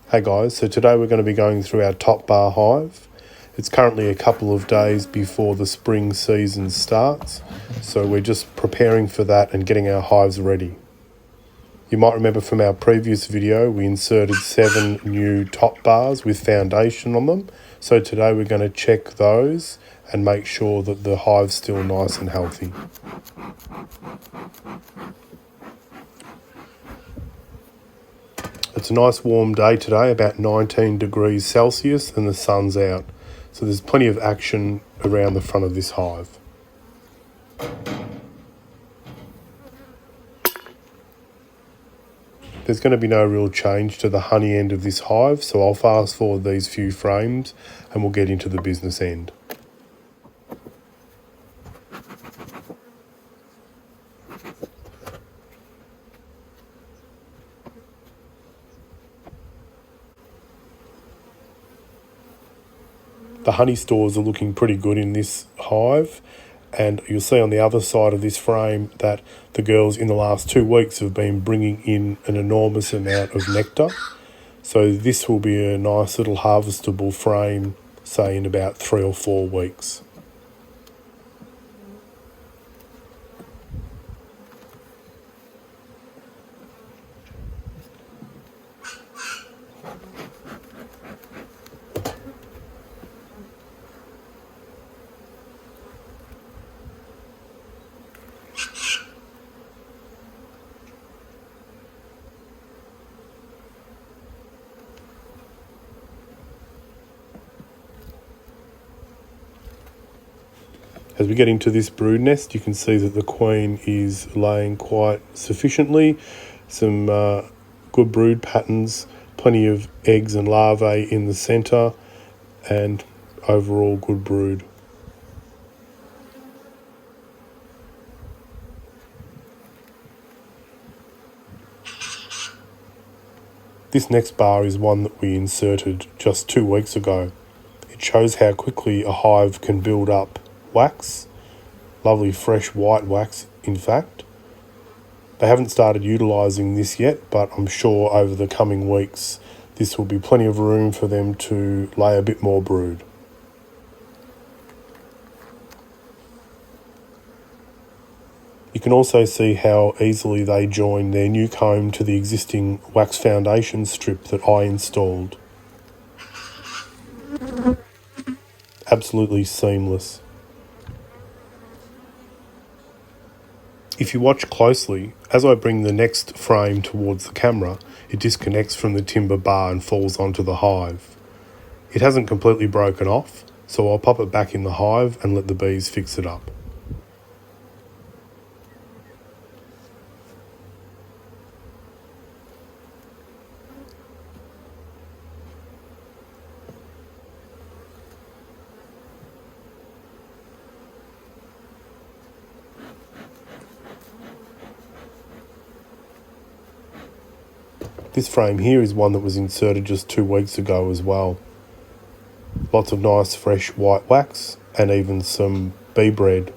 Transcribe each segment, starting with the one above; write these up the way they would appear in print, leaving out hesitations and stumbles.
Hey guys, so today we're going to be going through our top bar hive. It's currently a couple of days before the spring season starts, so we're just preparing for that and getting our hives ready. You might remember from our previous video we inserted 7 new top bars with foundation on them, so today we're going to check those and make sure that the hive's still nice and healthy. It's a nice warm day today, about 19 degrees Celsius, and the sun's out. So there's plenty of action around the front of this hive. There's going to be no real change to the honey end of this hive, so I'll fast forward these few frames and we'll get into the business end. The honey stores are looking pretty good in this hive, and you'll see on the other side of this frame that the girls in the last 2 weeks have been bringing in an enormous amount of nectar. So this will be a nice little harvestable frame, say in about 3 or 4 weeks. As we get into this brood nest, you can see that the queen is laying quite sufficiently. Some good brood patterns, plenty of eggs and larvae in the centre, and overall good brood. This next bar is one that we inserted just 2 weeks ago. It shows how quickly a hive can build up wax, lovely fresh white wax in fact. They haven't started utilising this yet, but I'm sure over the coming weeks this will be plenty of room for them to lay a bit more brood. You can also see how easily they join their new comb to the existing wax foundation strip that I installed. Absolutely seamless. If you watch closely, as I bring the next frame towards the camera, it disconnects from the timber bar and falls onto the hive. It hasn't completely broken off, so I'll pop it back in the hive and let the bees fix it up. This frame here is one that was inserted just 2 weeks ago as well. Lots of nice fresh white wax and even some bee bread.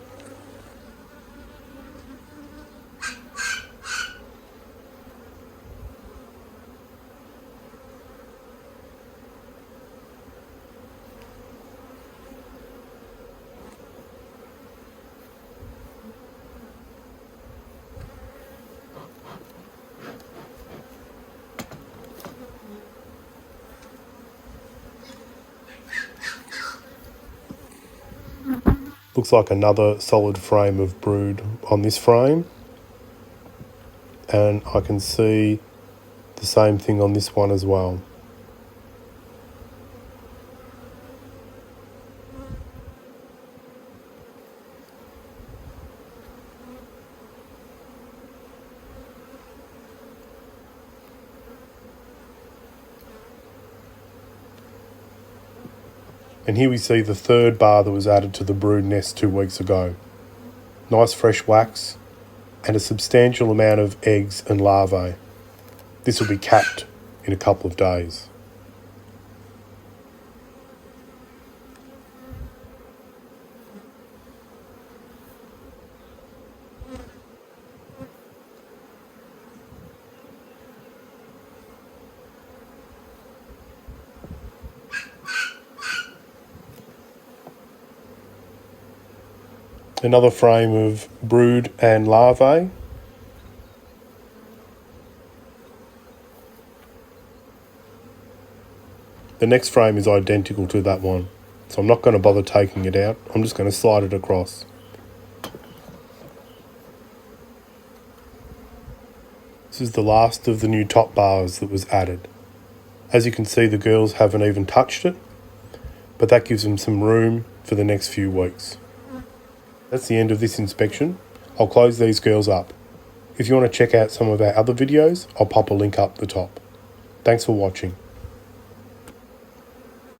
Looks like another solid frame of brood on this frame, and I can see the same thing on this one as well. And here we see the third bar that was added to the brood nest 2 weeks ago. Nice fresh wax and a substantial amount of eggs and larvae. This will be capped in a couple of days. Another frame of brood and larvae. The next frame is identical to that one, so I'm not going to bother taking it out. I'm just going to slide it across. This is the last of the new top bars that was added. As you can see, the girls haven't even touched it, but that gives them some room for the next few weeks. That's the end of this inspection. I'll close these girls up. If you want to check out some of our other videos, I'll pop a link up the top. Thanks for watching.